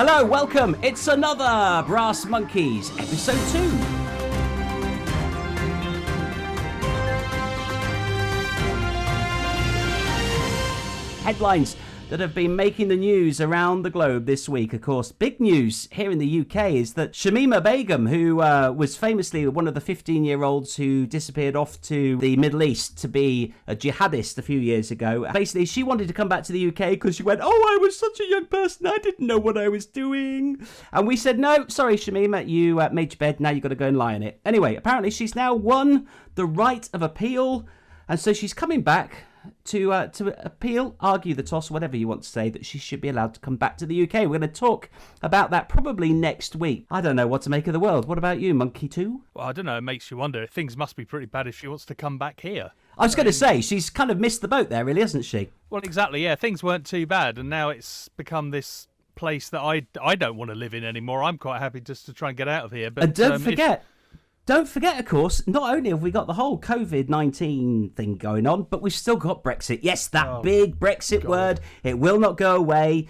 Hello, welcome. It's another Brassmonkeez, episode 2. Headlines that have been making the news around the globe this week. Of course, big news here in the UK is that Shamima Begum, who was famously one of the 15-year-olds who disappeared off to the Middle East to be a jihadist a few years ago, basically she wanted to come back to the UK because she went, I was such a young person, I didn't know what I was doing. And we said, no, sorry Shamima, you made your bed, now you've got to go and lie in it. Anyway, apparently she's now won the right of appeal, and so she's coming back to appeal, argue the toss, whatever you want to say, that she should be allowed to come back to the UK. We're going to talk about that probably next week. I don't know what to make of the world. What about you, Monkey 2? Well, I don't know. It makes you wonder. Things must be pretty bad if she wants to come back here. I was going to say, she's kind of missed the boat there, really, hasn't she? Well, exactly, yeah. Things weren't too bad, and now it's become this place that I don't want to live in anymore. I'm quite happy just to try and get out of here. But and Don't forget, of course, not only have we got the whole COVID-19 thing going on, but we've still got Brexit. Yes, that big Brexit word. It will not go away.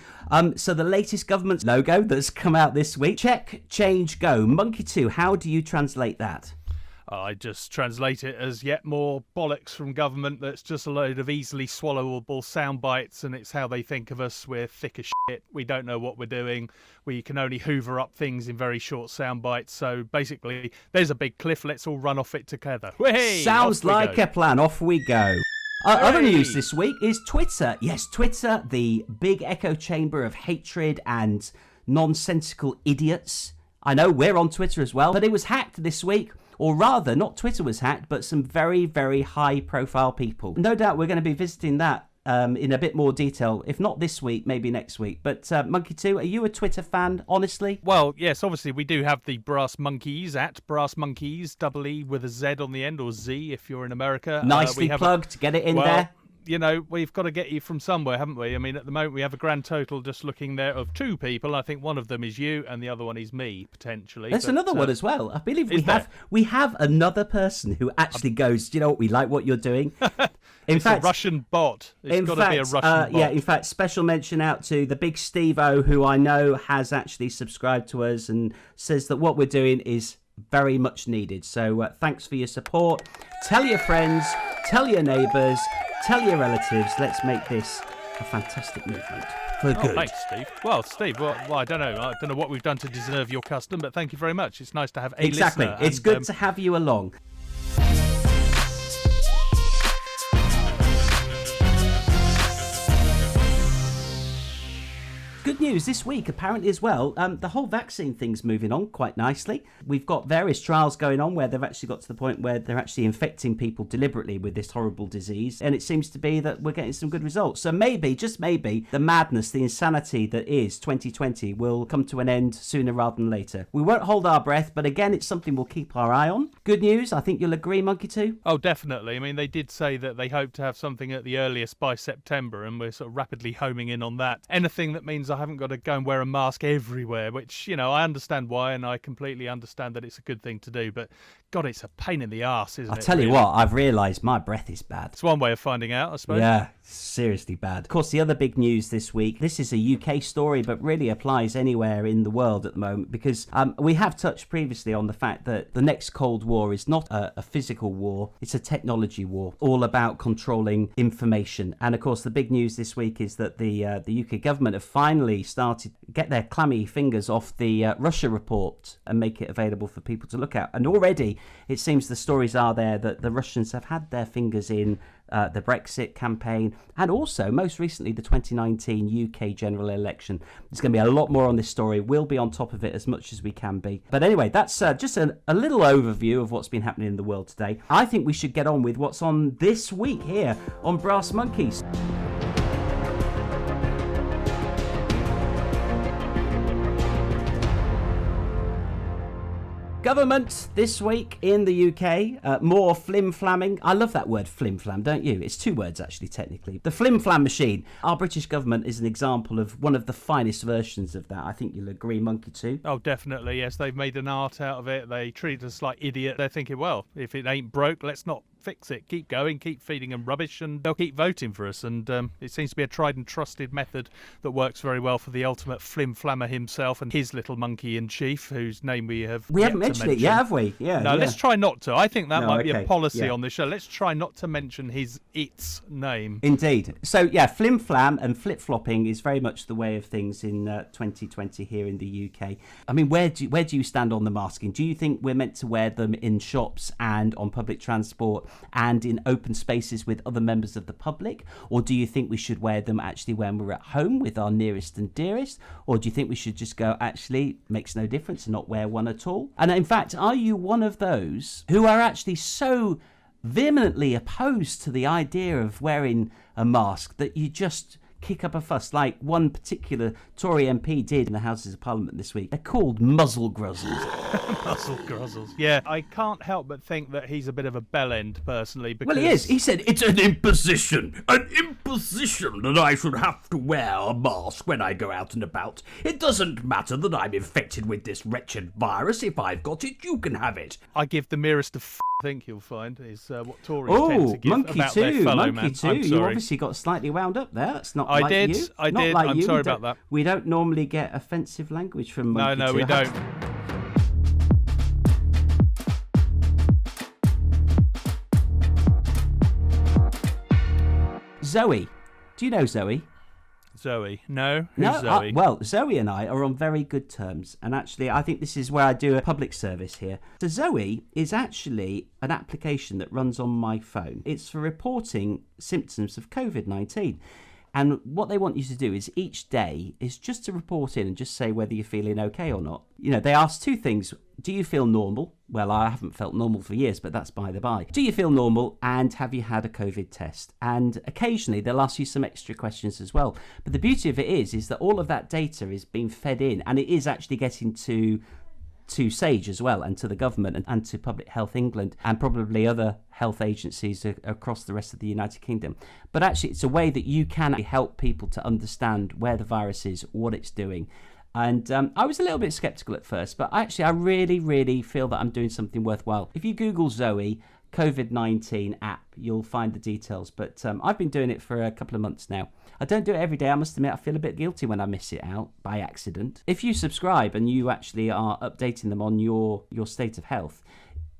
So the latest government logo that's come out this week, check, change, go. Monkey 2, how do you translate that? I just translate it as yet more bollocks from government that's just a load of easily swallowable sound bites, and it's how they think of us. We're thick as shit. We don't know what we're doing. We can only hoover up things in very short sound bites. So basically, there's a big cliff. Let's all run off it together. Hey, sounds like a plan. Off we go. Other news this week is Twitter. Yes, Twitter, the big echo chamber of hatred and nonsensical idiots. I know we're on Twitter as well, but it was hacked this week. Or rather, not Twitter was hacked, but some very, very high-profile people. No doubt we're going to be visiting that in a bit more detail. If not this week, maybe next week. But Monkey 2, are you a Twitter fan, honestly? Well, yes, obviously we do have the Brassmonkeez at Brassmonkeez, double E with a Z on the end, or Z if you're in America. Nicely plugged, get it in there. You know, we've got to get you from somewhere, haven't we? I mean, at the moment, we have a grand total just looking there of 2 people. I think one of them is you and the other one is me, potentially. There's another one as well. I believe we have another person who actually goes, do you know what, we like what you're doing. It's a Russian bot. It's got to be a Russian bot. Yeah, in fact, special mention out to the big Steve-O, who I know has actually subscribed to us and says that what we're doing is very much needed. So thanks for your support. Tell your friends, tell your neighbours, tell your relatives. Let's make this a fantastic movement for good. Thanks, Steve. Well, Steve, well, I don't know. I don't know what we've done to deserve your custom, but thank you very much. It's nice to have a exactly. listener. It's good to have you along. Good news this week, apparently, as well. The whole vaccine thing's moving on quite nicely. We've got various trials going on where they've actually got to the point where they're actually infecting people deliberately with this horrible disease. And it seems to be that we're getting some good results. So maybe, just maybe, the madness, the insanity that is 2020 will come to an end sooner rather than later. We won't hold our breath, but again, it's something we'll keep our eye on. Good news, I think you'll agree, Monkey 2? Oh, definitely. I mean, they did say that they hope to have something at the earliest by September, and we're sort of rapidly homing in on that. Anything that means I haven't got to go and wear a mask everywhere, which, you know, I understand why, and I completely understand that it's a good thing to do, but God, it's a pain in the arse, isn't it? I'll tell you what, I've realised my breath is bad. It's one way of finding out, I suppose. Yeah, seriously bad. Of course, the other big news this week, this is a UK story, but really applies anywhere in the world at the moment, because we have touched previously on the fact that the next Cold War is not a physical war, it's a technology war, all about controlling information. And of course, the big news this week is that the UK government have finally started to get their clammy fingers off the Russia report and make it available for people to look at. And already, it seems the stories are there that the Russians have had their fingers in the Brexit campaign, and also, most recently, the 2019 UK general election. There's going to be a lot more on this story. We'll be on top of it as much as we can be. But anyway, that's just a little overview of what's been happening in the world today. I think we should get on with what's on this week here on Brassmonkeez. Government this week in the UK, more flimflamming. I love that word flimflam, don't you? It's 2 words actually, technically. The flimflam machine. Our British government is an example of one of the finest versions of that. I think you'll agree, Monkey 2. Oh, definitely, yes. They've made an art out of it. They treat us like idiots. They're thinking, well, if it ain't broke, let's not fix it. Keep going, keep feeding them rubbish, and they'll keep voting for us. And it seems to be a tried and trusted method that works very well for the ultimate Flimflammer himself and his little monkey in chief, whose name we haven't mentioned it yet, have we? No, let's try not to. I think that might be a policy yeah. on this show. Let's try not to mention its name. Indeed. So yeah, flim-flam and flip-flopping is very much the way of things in 2020 here in the UK. I mean, where do you stand on the masking? Do you think we're meant to wear them in shops and on public transport and in open spaces with other members of the public? Or do you think we should wear them actually when we're at home with our nearest and dearest? Or do you think we should just go, actually, makes no difference and not wear one at all? And in fact, are you one of those who are actually so vehemently opposed to the idea of wearing a mask that you just kick up a fuss, like one particular Tory MP did in the Houses of Parliament this week? They're called muzzle gruzzles. Muzzle gruzzles. Yeah, I can't help but think that he's a bit of a bellend, personally. Because... Well, he is. He said, it's an imposition that I should have to wear a mask when I go out and about. It doesn't matter that I'm infected with this wretched virus. If I've got it, you can have it. I give the merest of I think you'll find is what Tories tend to give about their fellow man. You obviously got slightly wound up there. That's not I like did. you. I not did. Like I'm you. sorry about that. We don't normally get offensive language from Monkey No, we don't. Zoe. Do you know Zoe? Zoe. No? No, Who's Zoe? Well, Zoe and I are on very good terms. And actually, I think this is where I do a public service here. So Zoe is actually an application that runs on my phone. It's for reporting symptoms of COVID-19. And what they want you to do is each day is just to report in and just say whether you're feeling okay or not. You know, they ask two things. Do you feel normal? Well, I haven't felt normal for years, but that's by the by. Do you feel normal, and have you had a COVID test? And occasionally they'll ask you some extra questions as well. But the beauty of it is that all of that data is being fed in, and it is actually getting to SAGE as well, and to the government, and to Public Health England, and probably other health agencies across the rest of the United Kingdom. But actually, it's a way that you can help people to understand where the virus is, what it's doing. And I was a little bit skeptical at first, but actually, I really, really feel that I'm doing something worthwhile. If you Google Zoe COVID-19 app, you'll find the details. But I've been doing it for a couple of months now. I don't do it every day. I must admit, I feel a bit guilty when I miss it out by accident. If you subscribe and you actually are updating them on your state of health,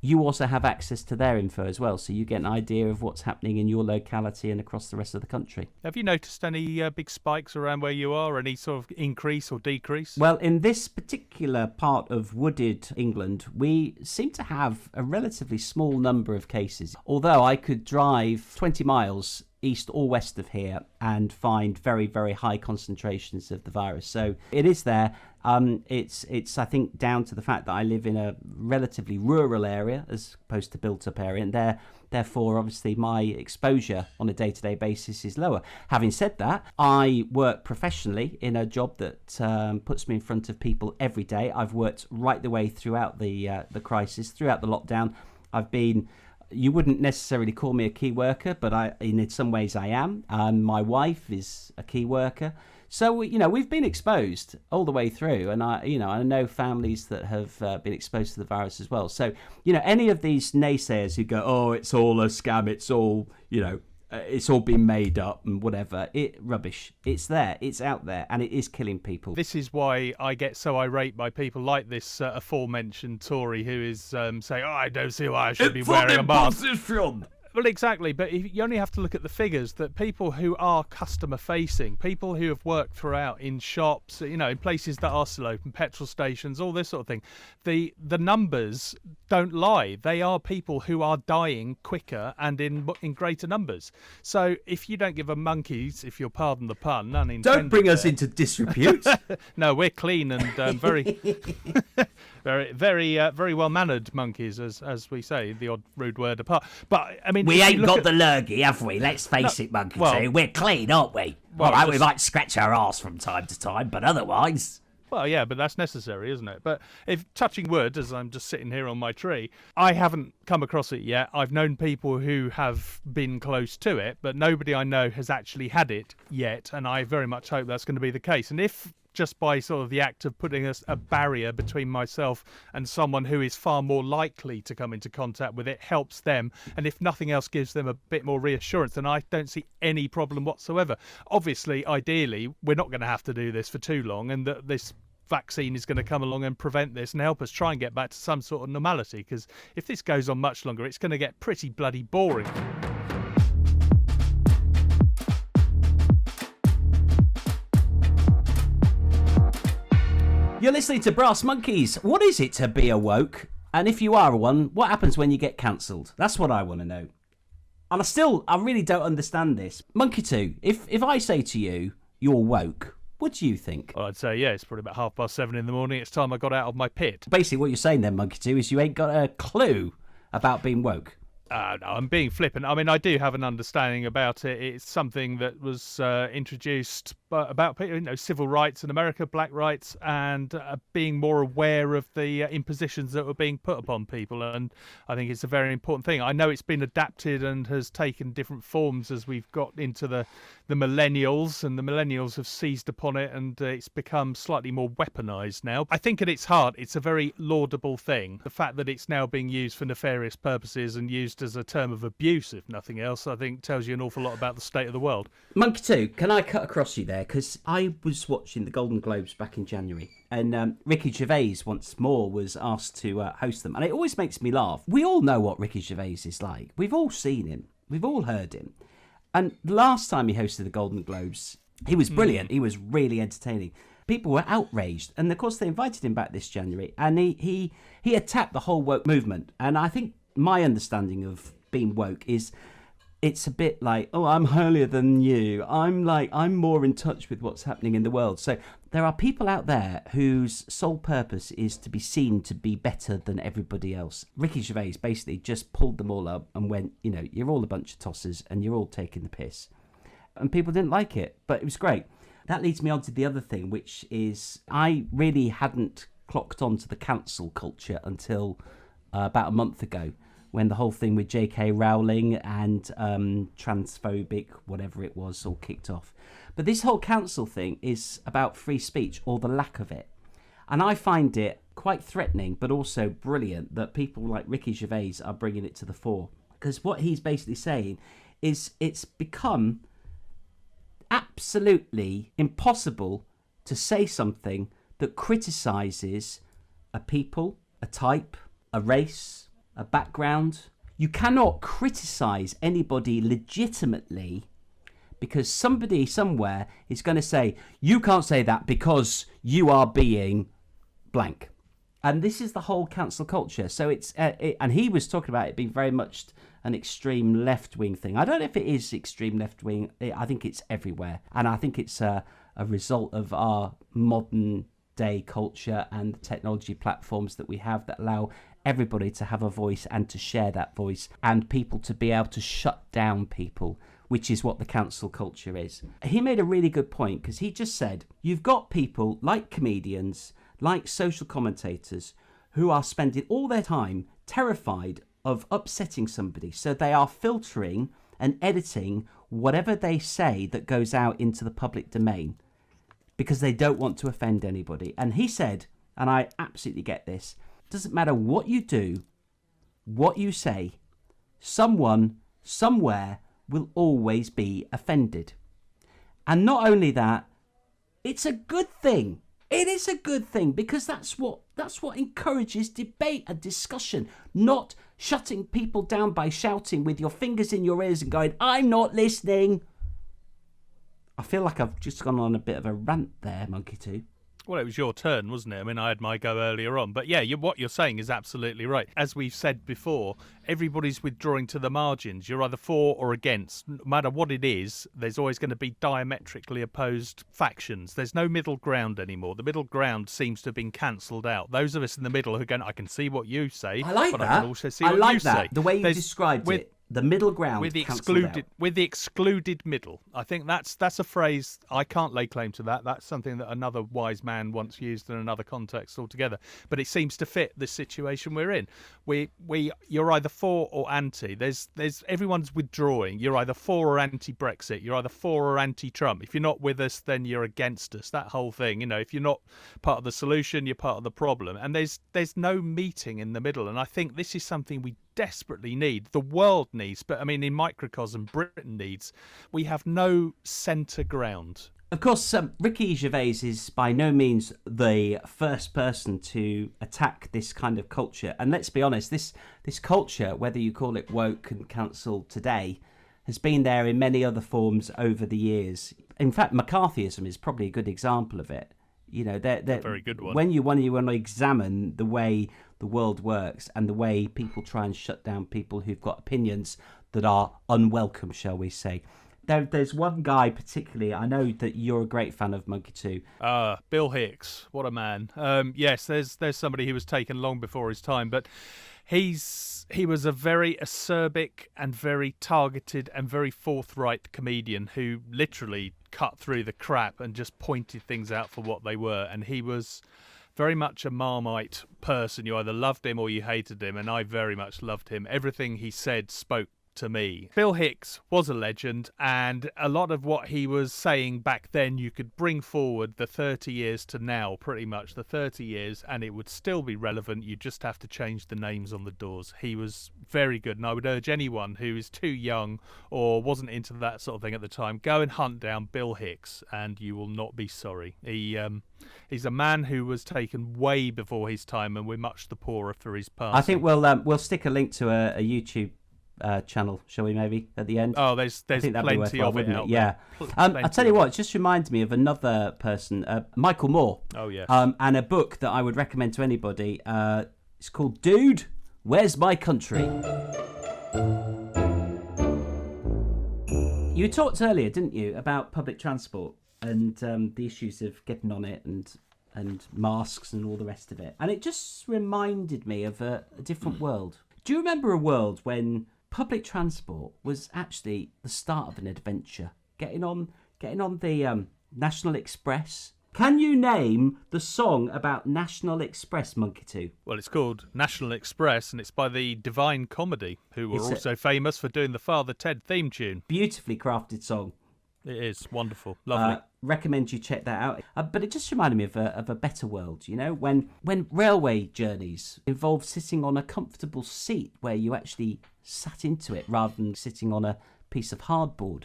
you also have access to their info as well, so you get an idea of what's happening in your locality and across the rest of the country. Have you noticed any big spikes around where you are, any sort of increase or decrease? Well, in this particular part of wooded England, we seem to have a relatively small number of cases, although I could drive 20 miles east or west of here and find very, very high concentrations of the virus. So it is there. It's I think down to the fact that I live in a relatively rural area as opposed to built up area, and therefore obviously my exposure on a day-to-day basis is lower. Having said that, I work professionally in a job that puts me in front of people every day. I've worked right the way throughout the crisis, throughout the lockdown. I've been, you wouldn't necessarily call me a key worker, but in some ways I am. My wife is a key worker. So, we've been exposed all the way through. And I know families that have been exposed to the virus as well. So, any of these naysayers who go, oh, it's all a scam, it's all, it's all been made up and whatever. Rubbish. It's there. It's out there. And it is killing people. This is why I get so irate by people like this aforementioned Tory who is saying, oh, I don't see why I should be wearing a mask. Well, exactly, but you only have to look at the figures that people who are customer-facing, people who have worked throughout in shops, in places that are still open, petrol stations, all this sort of thing, the numbers don't lie. They are people who are dying quicker and in greater numbers. So if you don't give a monkeys, if you'll pardon the pun, unintended. Don't bring us into disrepute. No, we're clean and very... Very, very, very well-mannered monkeys, as we say, the odd rude word apart. But, I mean... We ain't got the lurgy, have we? Let's face it, Monkey Too. We're clean, aren't we? Well, all right, we might scratch our arse from time to time, but otherwise... Well, yeah, but that's necessary, isn't it? But if touching wood, as I'm just sitting here on my tree, I haven't come across it yet. I've known people who have been close to it, but nobody I know has actually had it yet, and I very much hope that's going to be the case. And if just by sort of the act of putting a barrier between myself and someone who is far more likely to come into contact with it helps them, and if nothing else gives them a bit more reassurance, then I don't see any problem whatsoever. Obviously, ideally, we're not going to have to do this for too long, and that this vaccine is going to come along and prevent this and help us try and get back to some sort of normality, because if this goes on much longer, it's going to get pretty bloody boring. You're listening to Brassmonkeez. What is it to be awoke? And if you are one, what happens when you get cancelled? That's what I want to know. And I really don't understand this. Monkey 2, if I say to you, you're woke, what do you think? Well, I'd say, yeah, it's probably about 7:30 in the morning. It's time I got out of my pit. Basically, what you're saying then, Monkey 2, is you ain't got a clue about being woke. No, I'm being flippant. I mean, I do have an understanding about it. It's something that was introduced about civil rights in America, black rights, and being more aware of the impositions that were being put upon people. And I think it's a very important thing. I know it's been adapted and has taken different forms as we've got into the millennials, and the millennials have seized upon it, and it's become slightly more weaponized now. I think at its heart, it's a very laudable thing. The fact that it's now being used for nefarious purposes and used as a term of abuse, if nothing else, I think tells you an awful lot about the state of the world. Monkey 2, can I cut across you there? Because I was watching the Golden Globes back in January, and Ricky Gervais once more was asked to host them, and it always makes me laugh. We all know what Ricky Gervais is like. We've all seen him. We've all heard him. And the last time he hosted the Golden Globes, he was brilliant. He was really entertaining. People were outraged, and of course they invited him back this January, and he attacked the whole woke movement. And I think my understanding of being woke is it's a bit like, oh, I'm holier than you. I'm more in touch with what's happening in the world. So there are people out there whose sole purpose is to be seen to be better than everybody else. Ricky Gervais basically just pulled them all up and went, you're all a bunch of tossers and you're all taking the piss. And people didn't like it, but it was great. That leads me on to the other thing, which is I really hadn't clocked on to the cancel culture until about a month ago, when the whole thing with J.K. Rowling and transphobic, whatever it was, all kicked off. But this whole cancel thing is about free speech, or the lack of it. And I find it quite threatening, but also brilliant that people like Ricky Gervais are bringing it to the fore. Because what he's basically saying is it's become absolutely impossible to say something that criticises a people, a type, a race, a background. You cannot criticize anybody legitimately because somebody somewhere is going to say, you can't say that because you are being blank. And this is the whole cancel culture. So it's and he was talking about it being very much an extreme left-wing thing. I don't know if it is extreme left-wing. I think it's everywhere. And I think it's a result of our modern day culture and the technology platforms that we have that allow everybody to have a voice and to share that voice, and people to be able to shut down people, which is what the cancel culture is. He made a really good point, because he just said, you've got people like comedians, like social commentators, who are spending all their time terrified of upsetting somebody, so they are filtering and editing whatever they say that goes out into the public domain because they don't want to offend anybody. And he said, and I absolutely get this, doesn't matter what you do, what you say, someone, somewhere will always be offended. And not only that, it's a good thing. It is a good thing, because that's what encourages debate and discussion, not shutting people down by shouting with your fingers in your ears and going, I'm not listening. I feel like I've just gone on a bit of a rant there, Monkey 2. Well, it was your turn, wasn't it? I mean, I had my go earlier on. But yeah, what you're saying is absolutely right. As we've said before, everybody's withdrawing to the margins. You're either for or against. No matter what it is, there's always going to be diametrically opposed factions. There's no middle ground anymore. The middle ground seems to have been cancelled out. Those of us in the middle who are going, I can see what you say, I like but that. I can also see I what like you that. say. The way you described it. the middle ground with the cancelled out. with the excluded middle. I think that's a phrase I can't lay claim to that. That's something that another wise man once used in another context altogether. But it seems to fit the situation we're in. You're either for or anti. There's everyone's withdrawing. You're either for or anti-Brexit. You're either for or anti-Trump. If you're not with us, then you're against us. That whole thing, if you're not part of the solution, you're part of the problem. And there's no meeting in the middle. And I think this is something we desperately need. The world needs, but I mean, in microcosm, Britain needs. We have no centre ground. Of course, Ricky Gervais is by no means the first person to attack this kind of culture. And let's be honest, this culture, whether you call it woke and cancel today, has been there in many other forms over the years. In fact, McCarthyism is probably a good example of it. They're a very good one. When you want to examine the way the world works and the way people try and shut down people who've got opinions that are unwelcome, shall we say. There's one guy particularly, I know that you're a great fan of Monkey 2. Bill Hicks, what a man. Yes, there's somebody who was taken long before his time, but he was a very acerbic and very targeted and very forthright comedian who literally cut through the crap and just pointed things out for what they were. And he was very much a Marmite person. You either loved him or you hated him, and I very much loved him. Everything he said spoke to me. Bill Hicks was a legend, and a lot of what he was saying back then you could bring forward the 30 years to now, pretty much the 30 years, and it would still be relevant. You just have to change the names on the doors. He was very good, and I would urge anyone who is too young or wasn't into that sort of thing at the time, go and hunt down Bill Hicks and you will not be sorry. He's a man who was taken way before his time, and we're much the poorer for his past. I think we'll stick a link to a YouTube channel, shall we, maybe at the end? Oh, there's plenty of it out there. Yeah. I'll tell you what, it just reminds me of another person, Michael Moore. Oh, yes. And a book that I would recommend to anybody. It's called Dude, Where's My Country? You talked earlier, didn't you, about public transport and the issues of getting on it and masks and all the rest of it. And it just reminded me of a different world. Do you remember a world when public transport was actually the start of an adventure? Getting on the National Express. Can you name the song about National Express, Monkey 2? Well, it's called National Express, and it's by the Divine Comedy, who were also famous for doing the Father Ted theme tune. Beautifully crafted song. It is wonderful, lovely. Recommend you check that out. But it just reminded me of a better world, when railway journeys involve sitting on a comfortable seat where you actually sat into it rather than sitting on a piece of hardboard.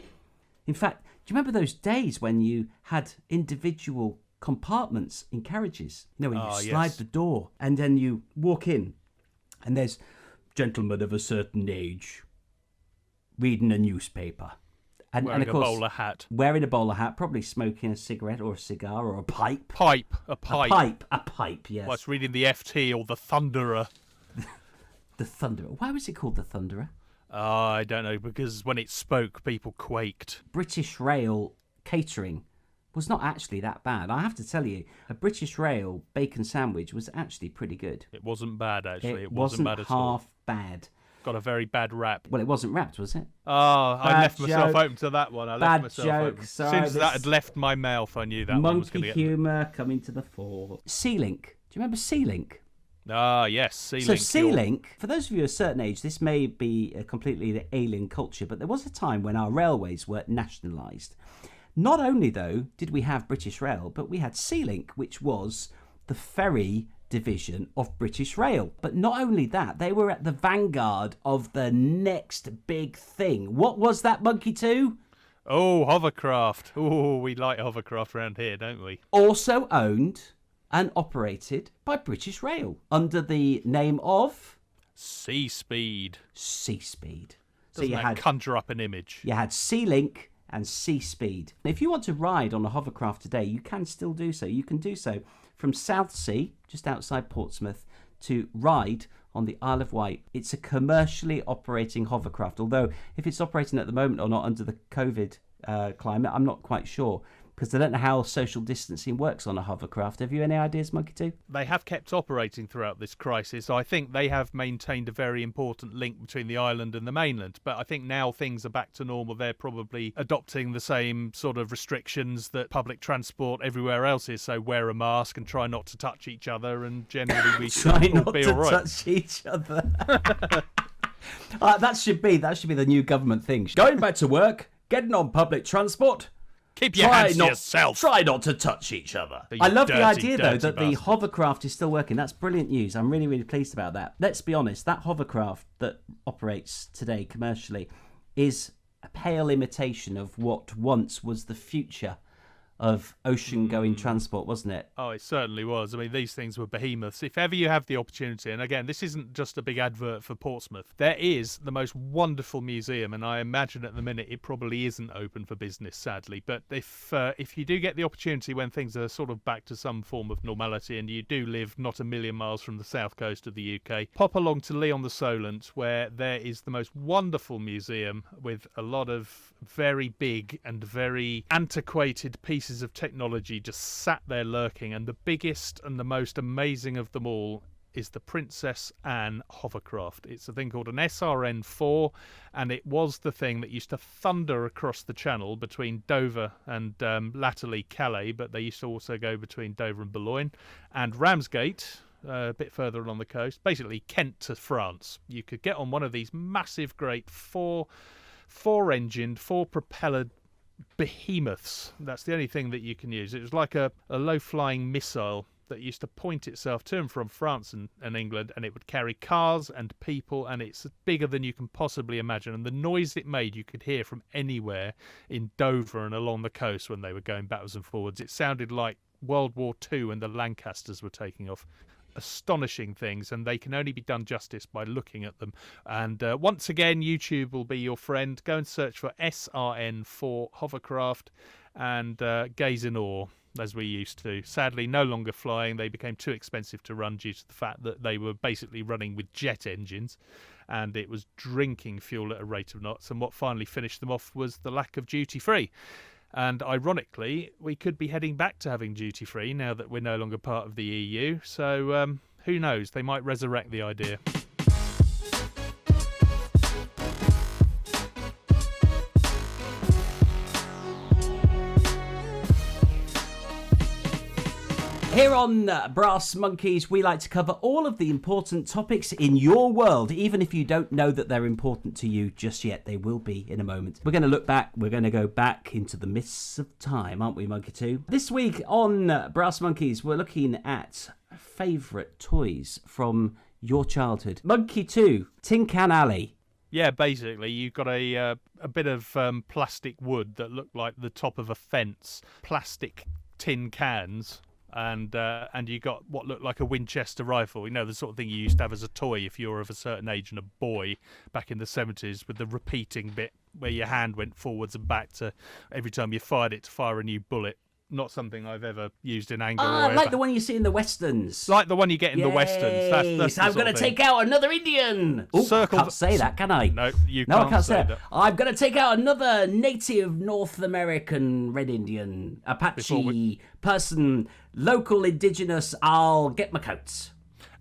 In fact, do you remember those days when you had individual compartments in carriages? When you slide the door and then you walk in and there's gentlemen of a certain age reading a newspaper. And of course, wearing a bowler hat, probably smoking a cigarette or a cigar or a pipe. A pipe, yes. Well, it's reading the FT or the Thunderer. The Thunderer. Why was it called the Thunderer? I don't know, because when it spoke, people quaked. British Rail catering was not actually that bad. I have to tell you, a British Rail bacon sandwich was actually pretty good. It wasn't bad, actually. It wasn't bad at all. half bad. Got a very bad rap. Well, it wasn't wrapped, was it? Oh, I left myself open to that one. Bad joke. As soon as that had left my mouth, I knew that one was going to get... Monkey humour coming to the fore. C-Link. Do you remember C-Link? Ah, yes, C-Link. So C-Link, for those of you a certain age, this may be a completely alien culture, but there was a time when our railways were nationalised. Not only, though, did we have British Rail, but we had C-Link, which was the ferry division of British Rail. But not only that, they were at the vanguard of the next big thing. What was that, Monkey 2? Oh, Hovercraft. Oh, we like Hovercraft around here, don't we? Also owned and operated by British Rail under the name of Seaspeed. Seaspeed. So you had conjure up an image. You had C-Link and Seaspeed. If you want to ride on a hovercraft today, you can still do so. You can do so from Southsea, just outside Portsmouth, to Ryde on the Isle of Wight. It's a commercially operating hovercraft, although if it's operating at the moment or not under the COVID climate, I'm not quite sure. Because I don't know how social distancing works on a hovercraft. Have you any ideas, Monkey 2? They have kept operating throughout this crisis. I think they have maintained a very important link between the island and the mainland. But I think now things are back to normal. They're probably adopting the same sort of restrictions that public transport everywhere else is. So wear a mask and try not to touch each other, and generally we try should all not be to all right. touch each other. That should be the new government thing. Going back to work, getting on public transport. Keep your hands to yourself. Try not to touch each other. You I love dirty, the idea, though, dirty that the bastard. hovercraft is still working. That's brilliant news. I'm really, really pleased about that. Let's be honest, that hovercraft that operates today commercially is a pale imitation of what once was the future of ocean-going transport, wasn't it? Oh, it certainly was. I mean, these things were behemoths. If ever you have the opportunity, and again, this isn't just a big advert for Portsmouth, there is the most wonderful museum, and I imagine at the minute it probably isn't open for business, sadly. But if you do get the opportunity when things are sort of back to some form of normality, and you do live not a million miles from the south coast of the UK, pop along to Leon the Solent, where there is the most wonderful museum with a lot of very big and very antiquated pieces of technology just sat there lurking, and the biggest and the most amazing of them all is the Princess Anne hovercraft. It's a thing called an SRN-4, and it was the thing that used to thunder across the channel between Dover and latterly Calais, but they used to also go between Dover and Boulogne, and Ramsgate, a bit further along the coast, basically Kent to France. You could get on one of these massive, great four-engined, four-propellered behemoths. That's the only thing that you can use. It was like a low-flying missile that used to point itself to and from France and England, and it would carry cars and people, and it's bigger than you can possibly imagine. And the noise it made, you could hear from anywhere in Dover and along the coast when they were going backwards and forwards. It sounded like World War II when the Lancasters were taking off. Astonishing things, and they can only be done justice by looking at them. And once again, YouTube will be your friend. Go and search for SRN-4 hovercraft and gaze in awe, as we used to. Sadly, no longer flying. They became too expensive to run due to the fact that they were basically running with jet engines, and it was drinking fuel at a rate of knots. And what finally finished them off was the lack of duty-free. And ironically, we could be heading back to having duty-free now that we're no longer part of the EU. So who knows? They might resurrect the idea. Here on Brassmonkeez, we like to cover all of the important topics in your world, even if you don't know that they're important to you just yet. They will be in a moment. We're going to look back. We're going to go back into the mists of time, aren't we, Monkey 2? This week on Brassmonkeez, we're looking at favourite toys from your childhood. Monkey 2, Tin Can Alley. Yeah, basically, you've got a bit of plastic wood that looked like the top of a fence, plastic tin cans. And you got what looked like a Winchester rifle. You know, the sort of thing you used to have as a toy if you were of a certain age and a boy back in the 70s, with the repeating bit where your hand went forwards and back to every time you fired it to fire a new bullet. Not something I've ever used in anger. Like the one you see in the westerns. Like the one you get in the westerns. That's I'm going to take out another Indian. Oh, I can't say that, can I? No, you can't. I can't say that. that. I'm going to take out another native North American Red Indian, Apache person, local indigenous. I'll get my coats.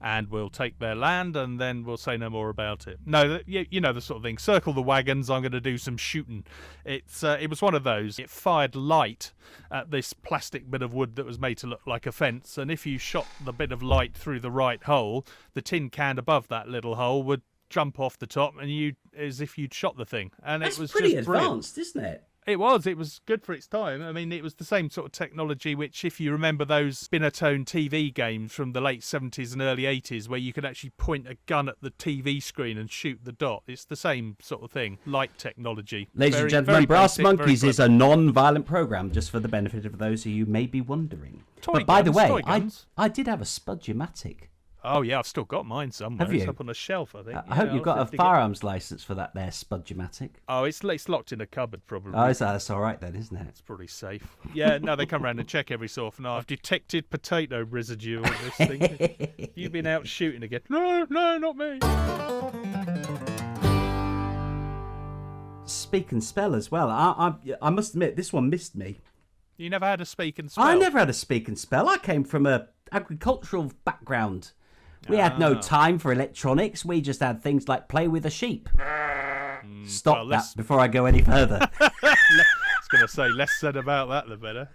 And we'll take their land, and then we'll say no more about it. No, you know the sort of thing. Circle the wagons, I'm going to do some shooting. It was one of those. It fired light at this plastic bit of wood that was made to look like a fence, and if you shot the bit of light through the right hole, the tin can above that little hole would jump off the top, and as if you'd shot the thing. And That's it was pretty just advanced, brilliant. isn't it? It was good for its time. I mean, it was the same sort of technology which, if you remember those Spinatone TV games from the late 70s and early 80s, where you could actually point a gun at the TV screen and shoot the dot. It's the same sort of thing, light technology. Ladies and gentlemen, Brassmonkeez is a non-violent programme, just for the benefit of those of you may be wondering. But by the way, I did have a Spudge-O-Matic. Oh, yeah, I've still got mine somewhere. Have you? It's up on a shelf, I think. I hope you've got a firearms licence for that there Spudge-O-Matic. Oh, it's locked in a cupboard, probably. Oh, that's all right then, isn't it? It's pretty safe. Yeah, no, they come around and check every so often. I've detected potato residue on this thing. You've been out shooting again. No, not me. Speak and spell as well. I must admit, this one missed me. You never had a speak and spell? I never had a speak and spell. I came from a agricultural background. We had no time for electronics. We just had things like play with a sheep. Stop that before I go any further. I was going to say less said about that the better.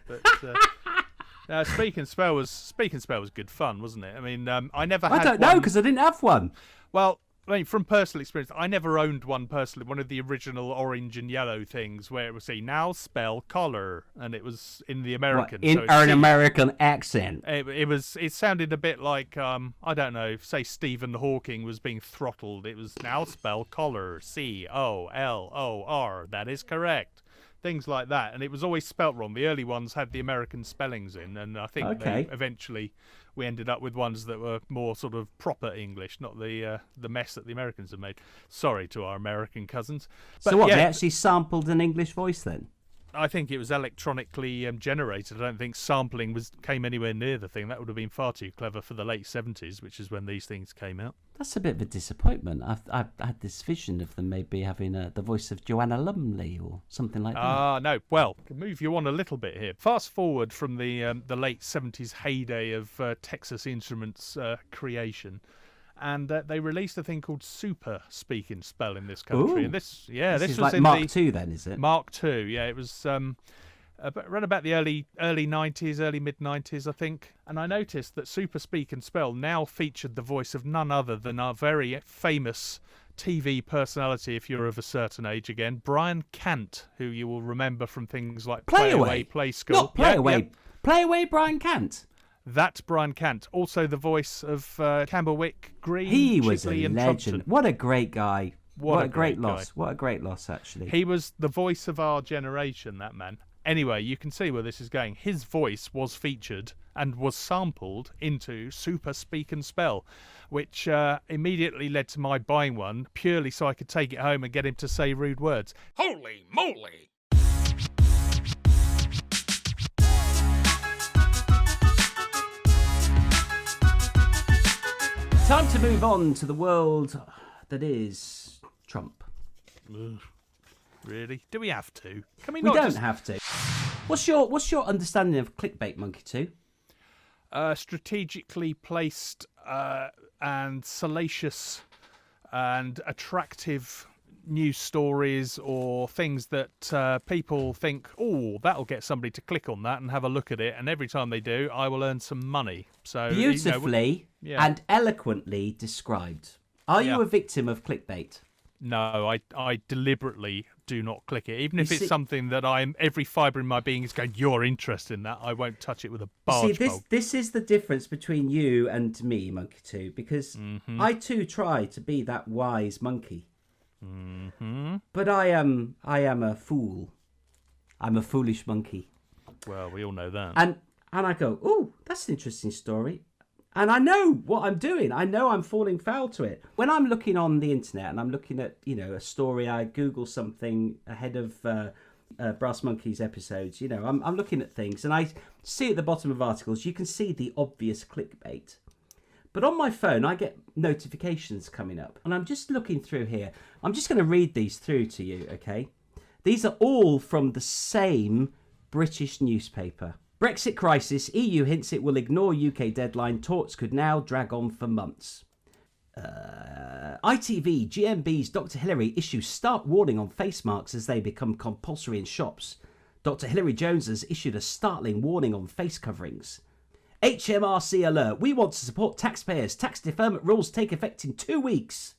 But speak and spell was good fun, wasn't it? I mean, I never had. I don't know because I didn't have one. Well, I mean, from personal experience, I never owned one personally. One of the original orange and yellow things where it would say "now spell collar," and it was in the American. In an American accent. It sounded a bit like I don't know. Say Stephen Hawking was being throttled. It was now spell collar, COLOR. That is correct. Things like that, and it was always spelt wrong. The early ones had the American spellings in, and I think eventually we ended up with ones that were more sort of proper English, not the mess that the Americans have made. Sorry to our American cousins. But so what, they actually sampled an English voice then? I think it was electronically generated. I don't think sampling came anywhere near the thing. That would have been far too clever for the late 70s, which is when these things came out. That's a bit of a disappointment. I had this vision of them maybe having the voice of Joanna Lumley or something like that. No. Well, I can move you on a little bit here. Fast forward from the late 70s heyday of Texas Instruments creation. And they released a thing called Super Speak and Spell in this country. Ooh. And this is was like in Mark II then, is it? Mark II, yeah. It was around about the early 90s, early mid-90s, I think. And I noticed that Super Speak and Spell now featured the voice of none other than our very famous TV personality, if you're of a certain age again, Brian Cant, who you will remember from things like Play Away, Play School. Not Play Away. Yep. Play Away, Brian Cant. That's Brian Cant, also the voice of Camberwick Green. He was Chipley, a and legend. Trumpton. What a great guy. What a great loss. Guy. What a great loss, actually. He was the voice of our generation, that man. Anyway, you can see where this is going. His voice was featured and was sampled into Super Speak and Spell, which immediately led to my buying one, purely so I could take it home and get him to say rude words. Holy moly! Time to move on to the world that is Trump. Ugh. Really? Do we have to? Can we We not don't just... have to. What's your understanding of Clickbait, Monkey 2? Strategically placed and salacious and attractive news stories or things that people think, oh, that'll get somebody to click on that and have a look at it, and every time they do, I will earn some money. So beautifully and eloquently described. Are you a victim of clickbait? No, I deliberately do not click it. Even if it's something that every fibre in my being is going, you're interested in that, I won't touch it with a barge pole. This is the difference between you and me, Monkey 2, because I too try to be that wise monkey. Mm-hmm. But I am a fool. I'm a foolish monkey. Well, we all know that. And I go, oh, that's an interesting story. And I know what I'm doing. I know I'm falling foul to it. When I'm looking on the internet and I'm looking at, a story, I Google something ahead of Brassmonkeez episodes, I'm looking at things and I see at the bottom of articles, you can see the obvious clickbait. But on my phone, I get notifications coming up. And I'm just looking through here. I'm just going to read these through to you, okay? These are all from the same British newspaper. Brexit crisis, EU hints it will ignore UK deadline, talks could now drag on for months. ITV, GMB's Dr. Hillary issues stark warning on face masks as they become compulsory in shops. Dr. Hillary Jones has issued a startling warning on face coverings. HMRC alert, we want to support taxpayers. Tax deferment rules take effect in 2 weeks.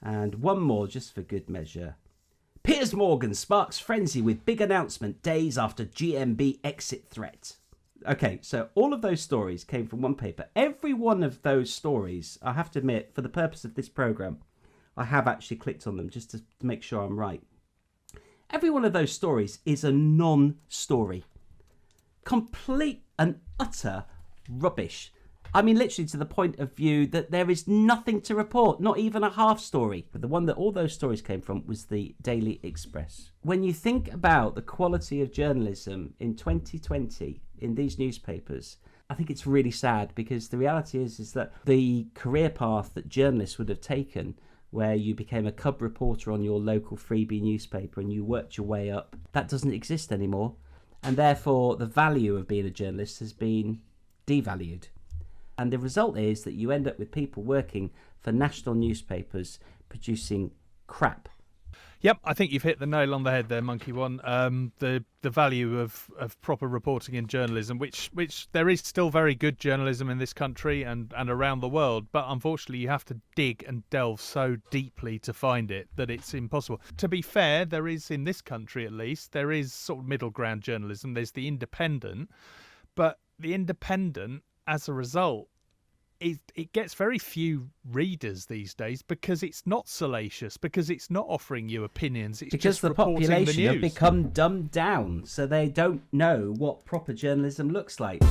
And one more just for good measure. Piers Morgan sparks frenzy with big announcement days after GMB exit threat. Okay, so all of those stories came from one paper. Every one of those stories, I have to admit, for the purpose of this programme, I have actually clicked on them just to make sure I'm right. Every one of those stories is a non-story. Complete and utter rubbish. I mean, literally to the point of view that there is nothing to report, not even a half story. But the one that all those stories came from was the Daily Express. When you think about the quality of journalism in 2020 in these newspapers, I think it's really sad, because the reality is that the career path that journalists would have taken, where you became a cub reporter on your local freebie newspaper and you worked your way up, that doesn't exist anymore. and therefore the value of being a journalist has been devalued. And the result is that you end up with people working for national newspapers producing crap. Yep, I think you've hit the nail on the head there, Monkey One. The value of proper reporting in journalism, which there is still very good journalism in this country and around the world, but unfortunately you have to dig and delve so deeply to find it that it's impossible. To be fair, there is, in this country at least, there is sort of middle ground journalism. There's the independent, but the independent, as a result, it gets very few readers these days because it's not salacious, because it's not offering you opinions. It's because just the reporting population the news. have become dumbed down, so they don't know what proper journalism looks like.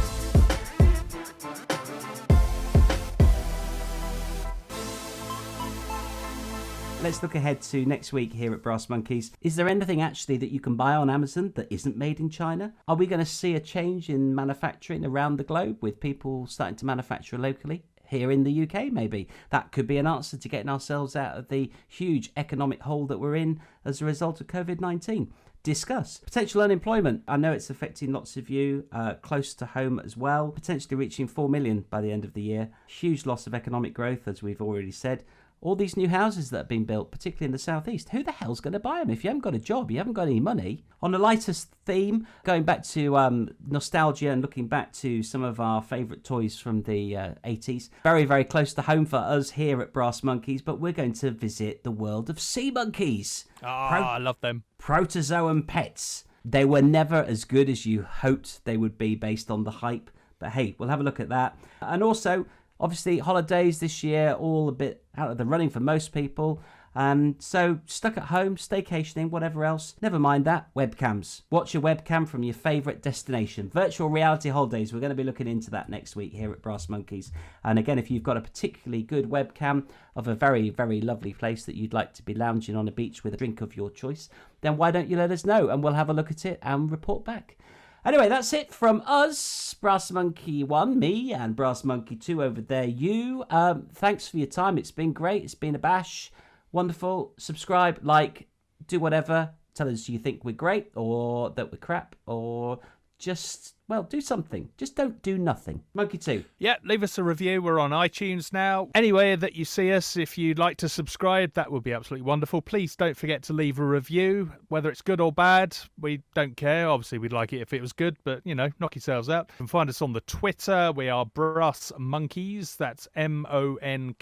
Let's look ahead to next week here at Brassmonkeez. Is there anything actually that you can buy on Amazon that isn't made in China? Are we going to see a change in manufacturing around the globe with people starting to manufacture locally? Here in the UK, maybe. That could be an answer to getting ourselves out of the huge economic hole that we're in as a result of COVID-19. Discuss. Potential unemployment. I know it's affecting lots of you close to home as well. Potentially reaching 4 million by the end of the year. Huge loss of economic growth, as we've already said. All these new houses that have been built, particularly in the southeast, who the hell's going to buy them? If you haven't got a job, you haven't got any money. On a lighter theme, going back to nostalgia and looking back to some of our favourite toys from the 80s. Very, very close to home for us here at Brassmonkeez, but we're going to visit the world of sea monkeys. I love them. Protozoan pets. They were never as good as you hoped they would be based on the hype. But hey, we'll have a look at that. And also, obviously, holidays this year, all a bit out of the running for most people. So stuck at home, staycationing, whatever else. Never mind that. Webcams. Watch your webcam from your favourite destination. Virtual reality holidays. We're going to be looking into that next week here at Brassmonkeez. And again, if you've got a particularly good webcam of a very, very lovely place that you'd like to be lounging on a beach with a drink of your choice, then why don't you let us know and we'll have a look at it and report back. Anyway, that's it from us, Brassmonkey 1, me, and Brassmonkey 2 over there, you. Thanks for your time. It's been great. It's been a bash. Wonderful. Subscribe, like, do whatever. Tell us you think we're great or that we're crap or just, well, do something. Just don't do nothing. Monkey 2. Yeah, leave us a review. We're on iTunes now. Anywhere that you see us, if you'd like to subscribe, that would be absolutely wonderful. Please don't forget to leave a review, whether it's good or bad. We don't care. Obviously, we'd like it if it was good, but, you know, knock yourselves out. You can find us on the Twitter. We are Brassmonkeez. That's Monkeez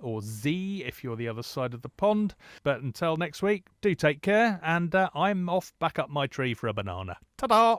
or Z if you're the other side of the pond. But until next week, do take care, and I'm off back up my tree for a banana. Ta-da!